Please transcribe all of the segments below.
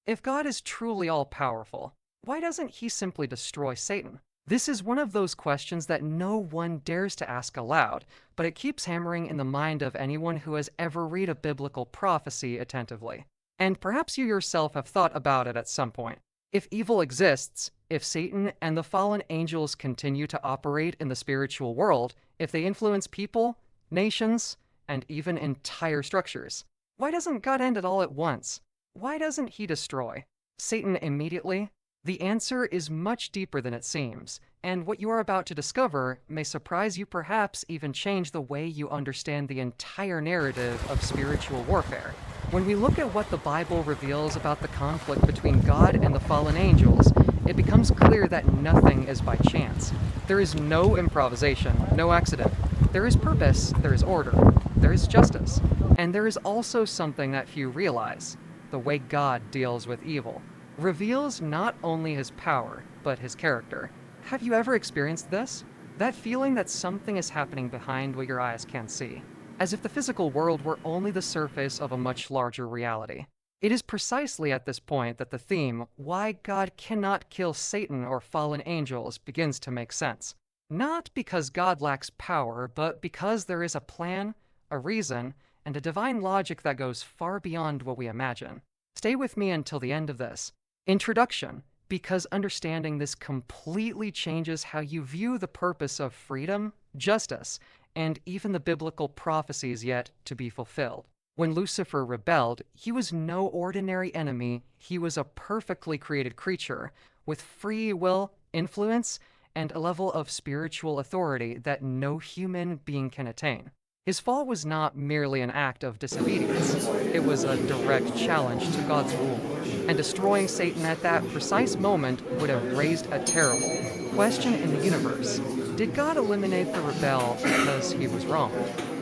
If God is truly all-powerful, why doesn't he simply destroy Satan? This is one of those questions that no one dares to ask aloud, but it keeps hammering in the mind of anyone who has ever read a biblical prophecy attentively. And perhaps you yourself have thought about it at some point. If evil exists, if Satan and the fallen angels continue to operate in the spiritual world, if they influence people, nations, and even entire structures, why doesn't God end it all at once? Why doesn't he destroy Satan immediately? The answer is much deeper than it seems, and what you are about to discover may surprise you, perhaps even change the way you understand the entire narrative of spiritual warfare. When we look at what the Bible reveals about the conflict between God and the fallen angels, it becomes clear that nothing is by chance. There is no improvisation, no accident. There is purpose, there is order, there is justice, and there is also something that few realize: the way God deals with evil reveals not only his power, but his character. Have you ever experienced this? That feeling that something is happening behind what your eyes can't see, as if the physical world were only the surface of a much larger reality. It is precisely at this point that the theme, why God cannot kill Satan or fallen angels, begins to make sense. Not because God lacks power, but because there is a plan, a reason, and a divine logic that goes far beyond what we imagine. Stay with me until the end of this. Introduction, because understanding this completely changes how you view the purpose of freedom, justice, and even the biblical prophecies yet to be fulfilled. When Lucifer rebelled, he was no ordinary enemy, he was a perfectly created creature with free will, influence, and a level of spiritual authority that no human being can attain. His fall was not merely an act of disobedience, it was a direct challenge to God's rule, and destroying Satan at that precise moment would have raised a terrible question in the universe. Did God eliminate the rebel because he was wrong,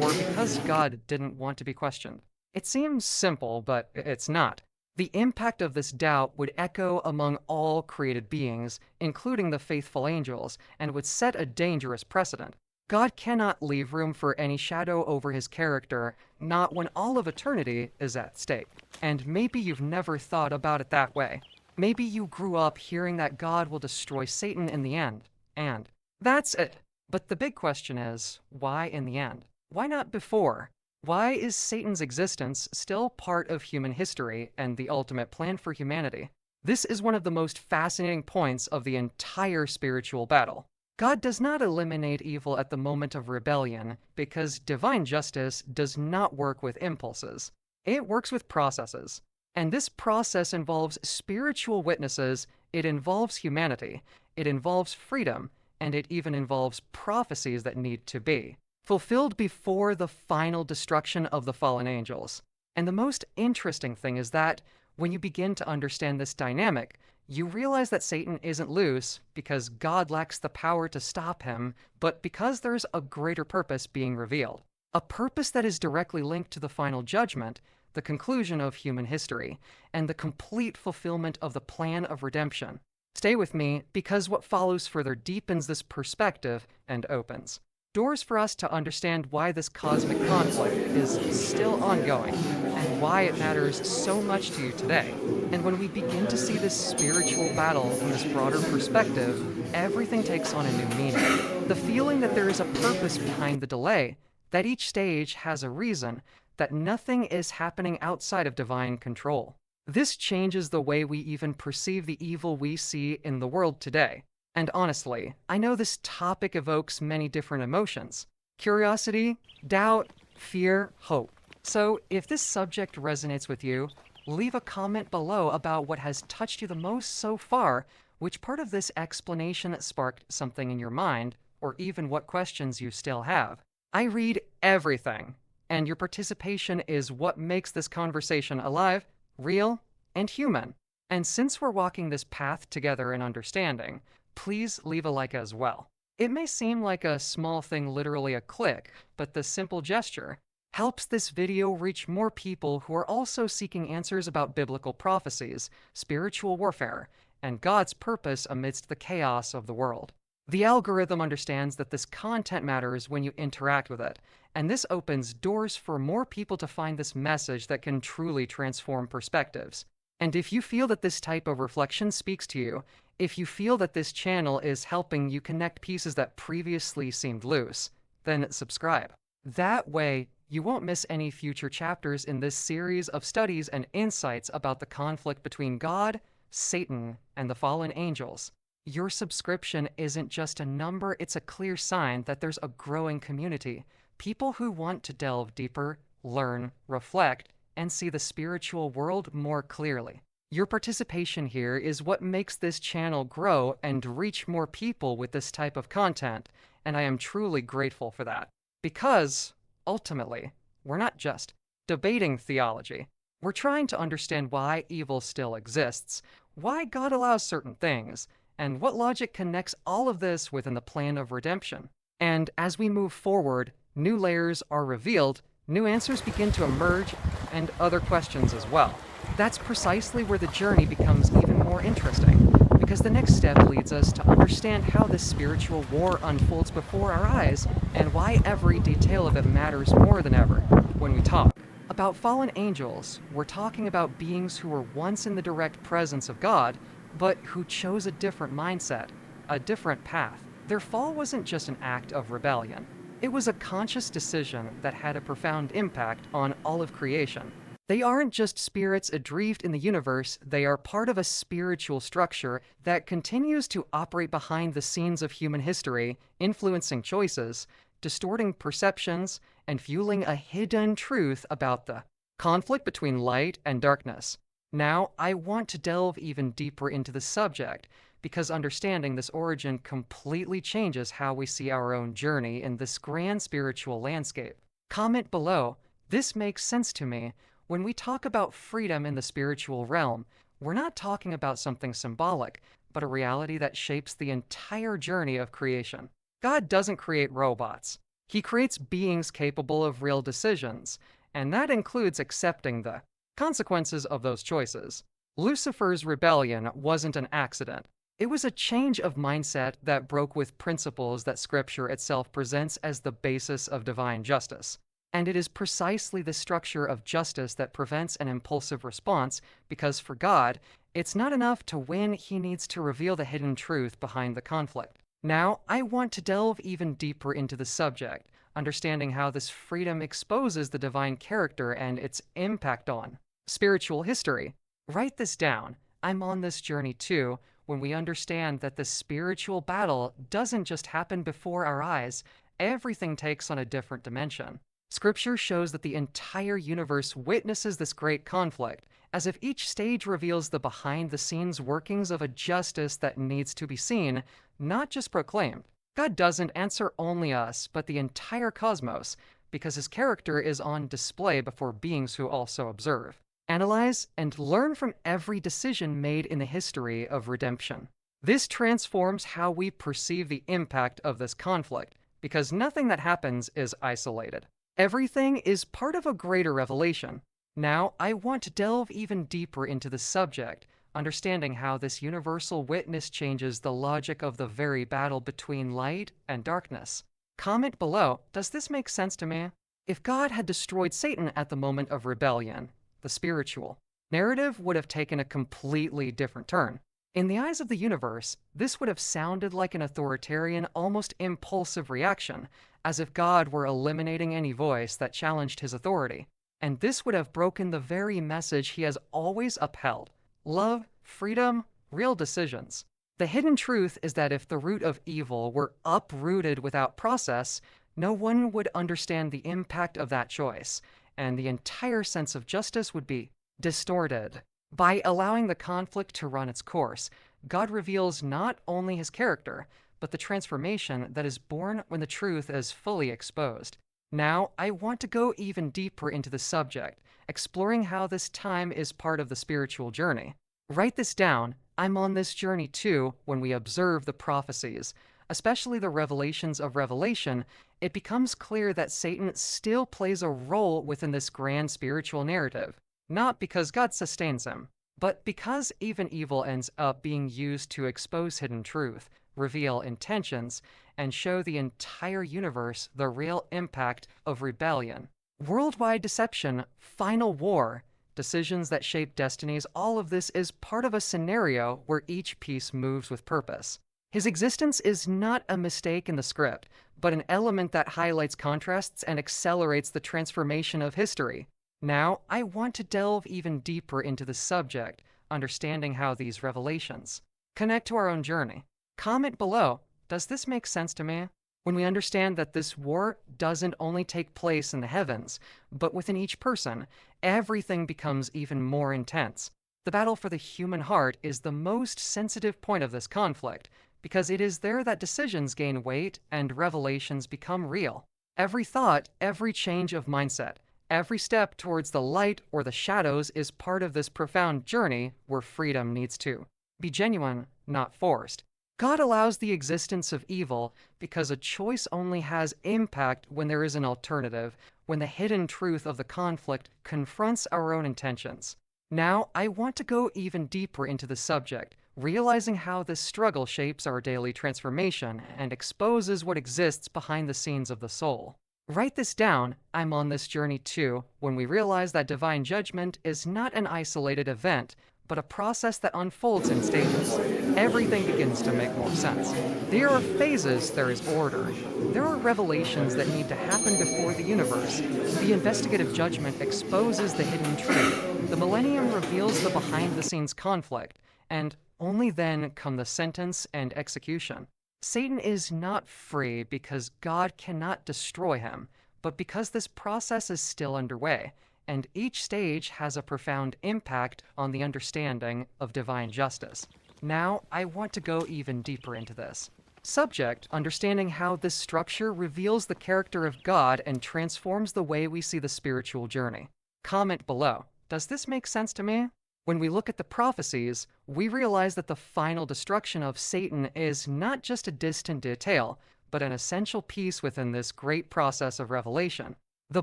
or because God didn't want to be questioned? It seems simple, but it's not. The impact of this doubt would echo among all created beings, including the faithful angels, and would set a dangerous precedent. God cannot leave room for any shadow over his character, not when all of eternity is at stake. And maybe you've never thought about it that way. Maybe you grew up hearing that God will destroy Satan in the end, and that's it. But the big question is, why in the end? Why not before? Why is Satan's existence still part of human history and the ultimate plan for humanity? This is one of the most fascinating points of the entire spiritual battle. God does not eliminate evil at the moment of rebellion because divine justice does not work with impulses. It works with processes. And this process involves spiritual witnesses, it involves humanity, it involves freedom, and it even involves prophecies that need to be fulfilled before the final destruction of the fallen angels. And the most interesting thing is that when you begin to understand this dynamic, you realize that Satan isn't loose because God lacks the power to stop him, but because there's a greater purpose being revealed. A purpose that is directly linked to the final judgment, the conclusion of human history, and the complete fulfillment of the plan of redemption. Stay with me, because what follows further deepens this perspective and opens doors for us to understand why this cosmic conflict is still ongoing and why it matters so much to you today. And when we begin to see this spiritual battle from this broader perspective, everything takes on a new meaning. The feeling that there is a purpose behind the delay, that each stage has a reason, that nothing is happening outside of divine control. This changes the way we even perceive the evil we see in the world today. And honestly, I know this topic evokes many different emotions: curiosity, doubt, fear, hope. So if this subject resonates with you, leave a comment below about what has touched you the most so far, which part of this explanation sparked something in your mind, or even what questions you still have. I read everything, and your participation is what makes this conversation alive, real, and human. And since we're walking this path together in understanding, please leave a like as well. It may seem like a small thing, literally a click, but the simple gesture helps this video reach more people who are also seeking answers about biblical prophecies, spiritual warfare, and God's purpose amidst the chaos of the world. The algorithm understands that this content matters when you interact with it, and this opens doors for more people to find this message that can truly transform perspectives. And if you feel that this type of reflection speaks to you, if you feel that this channel is helping you connect pieces that previously seemed loose, then subscribe. That way, you won't miss any future chapters in this series of studies and insights about the conflict between God, Satan, and the fallen angels. Your subscription isn't just a number, it's a clear sign that there's a growing community. People who want to delve deeper, learn, reflect, and see the spiritual world more clearly. Your participation here is what makes this channel grow and reach more people with this type of content, and I am truly grateful for that. Because, ultimately, we're not just debating theology. We're trying to understand why evil still exists, why God allows certain things, and what logic connects all of this within the plan of redemption. And as we move forward, new layers are revealed, new answers begin to emerge, and other questions as well. That's precisely where the journey becomes even more interesting, because the next step leads us to understand how this spiritual war unfolds before our eyes, and why every detail of it matters more than ever. When we talk about fallen angels, we're talking about beings who were once in the direct presence of God, but who chose a different mindset, a different path. Their fall wasn't just an act of rebellion. It was a conscious decision that had a profound impact on all of creation. They aren't just spirits adrift in the universe, they are part of a spiritual structure that continues to operate behind the scenes of human history, influencing choices, distorting perceptions, and fueling a hidden truth about the conflict between light and darkness. Now, I want to delve even deeper into the subject, because understanding this origin completely changes how we see our own journey in this grand spiritual landscape. Comment below, this makes sense to me. When we talk about freedom in the spiritual realm, we're not talking about something symbolic, but a reality that shapes the entire journey of creation. God doesn't create robots. He creates beings capable of real decisions, and that includes accepting the consequences of those choices. Lucifer's rebellion wasn't an accident. It was a change of mindset that broke with principles that Scripture itself presents as the basis of divine justice. And it is precisely the structure of justice that prevents an impulsive response, because for God, it's not enough to win, he needs to reveal the hidden truth behind the conflict. Now, I want to delve even deeper into the subject, understanding how this freedom exposes the divine character and its impact on spiritual history. Write this down. I'm on this journey too, when we understand that the spiritual battle doesn't just happen before our eyes, everything takes on a different dimension. Scripture shows that the entire universe witnesses this great conflict, as if each stage reveals the behind-the-scenes workings of a justice that needs to be seen, not just proclaimed. God doesn't answer only us, but the entire cosmos, because his character is on display before beings who also observe, analyze, and learn from every decision made in the history of redemption. This transforms how we perceive the impact of this conflict, because nothing that happens is isolated. Everything is part of a greater revelation. Now, I want to delve even deeper into the subject, understanding how this universal witness changes the logic of the very battle between light and darkness. Comment below, does this make sense to me? If God had destroyed Satan at the moment of rebellion, the spiritual narrative would have taken a completely different turn. In the eyes of the universe, this would have sounded like an authoritarian, almost impulsive reaction, as if God were eliminating any voice that challenged his authority. And this would have broken the very message he has always upheld: love, freedom, real decisions. The hidden truth is that if the root of evil were uprooted without process, no one would understand the impact of that choice, and the entire sense of justice would be distorted. By allowing the conflict to run its course, God reveals not only his character, but the transformation that is born when the truth is fully exposed. Now, I want to go even deeper into the subject, exploring how this time is part of the spiritual journey. Write this down. I'm on this journey too. When we observe the prophecies, especially the revelations of Revelation, it becomes clear that Satan still plays a role within this grand spiritual narrative. Not because God sustains him, but because even evil ends up being used to expose hidden truth, reveal intentions, and show the entire universe the real impact of rebellion. Worldwide deception, final war. decisions that shape destinies, all of this is part of a scenario where each piece moves with purpose. His existence is not a mistake in the script, but an element that highlights contrasts and accelerates the transformation of history. Now, I want to delve even deeper into the subject, understanding how these revelations connect to our own journey. Comment below, does this make sense to me? When we understand that this war doesn't only take place in the heavens, but within each person, everything becomes even more intense. The battle for the human heart is the most sensitive point of this conflict, because it is there that decisions gain weight and revelations become real. Every thought, every change of mindset, every step towards the light or the shadows is part of this profound journey where freedom needs to be genuine, not forced. God allows the existence of evil because a choice only has impact when there is an alternative, when the hidden truth of the conflict confronts our own intentions. Now, I want to go even deeper into the subject, realizing how this struggle shapes our daily transformation and exposes what exists behind the scenes of the soul. Write this down, I'm on this journey too, when we realize that divine judgment is not an isolated event, but a process that unfolds in stages. Everything begins to make more sense. There are phases, there is order. There are revelations that need to happen before the universe. The investigative judgment exposes the hidden truth. The millennium reveals the behind-the-scenes conflict, and only then come the sentence and execution. Satan is not free because God cannot destroy him, but because this process is still underway, and each stage has a profound impact on the understanding of divine justice. Now, I want to go even deeper into this. Subject, understanding how this structure reveals the character of God and transforms the way we see the spiritual journey. Comment below, does this make sense to me? When we look at the prophecies, we realize that the final destruction of Satan is not just a distant detail, but an essential piece within this great process of revelation. The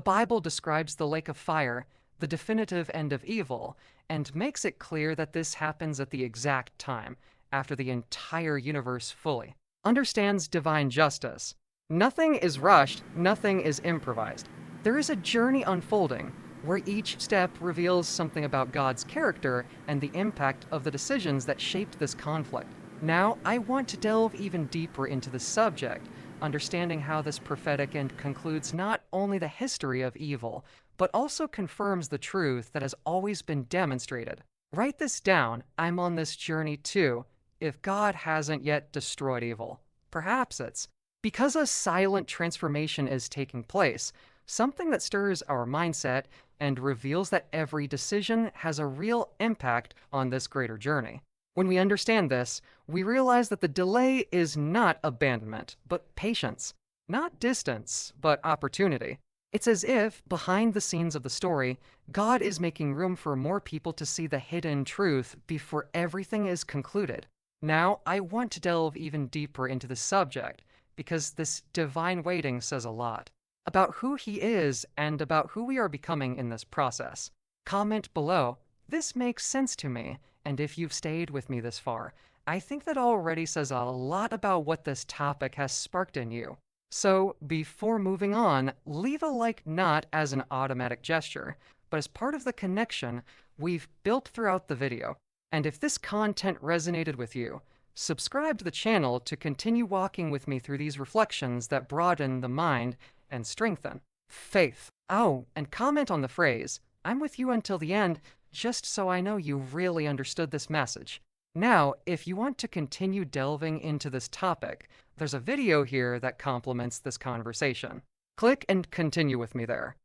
Bible describes the lake of fire, the definitive end of evil, and makes it clear that this happens at the exact time, after the entire universe fully understands divine justice. Nothing is rushed, nothing is improvised. There is a journey unfolding, where each step reveals something about God's character and the impact of the decisions that shaped this conflict. Now, I want to delve even deeper into the subject, understanding how this prophetic end concludes not only the history of evil, but also confirms the truth that has always been demonstrated. Write this down, I'm on this journey too, if God hasn't yet destroyed evil. Perhaps it's because a silent transformation is taking place, something that stirs our mindset and reveals that every decision has a real impact on this greater journey. When we understand this, we realize that the delay is not abandonment, but patience. Not distance, but opportunity. It's as if, behind the scenes of the story, God is making room for more people to see the hidden truth before everything is concluded. Now, I want to delve even deeper into the subject, because this divine waiting says a lot about who he is and about who we are becoming in this process. Comment below, this makes sense to me, and if you've stayed with me this far, I think that already says a lot about what this topic has sparked in you. So, before moving on, leave a like not as an automatic gesture, but as part of the connection we've built throughout the video. And if this content resonated with you, subscribe to the channel to continue walking with me through these reflections that broaden the mind and strengthen faith. Oh, and comment on the phrase, I'm with you until the end, just so I know you really understood this message. Now, if you want to continue delving into this topic, there's a video here that complements this conversation. Click and continue with me there.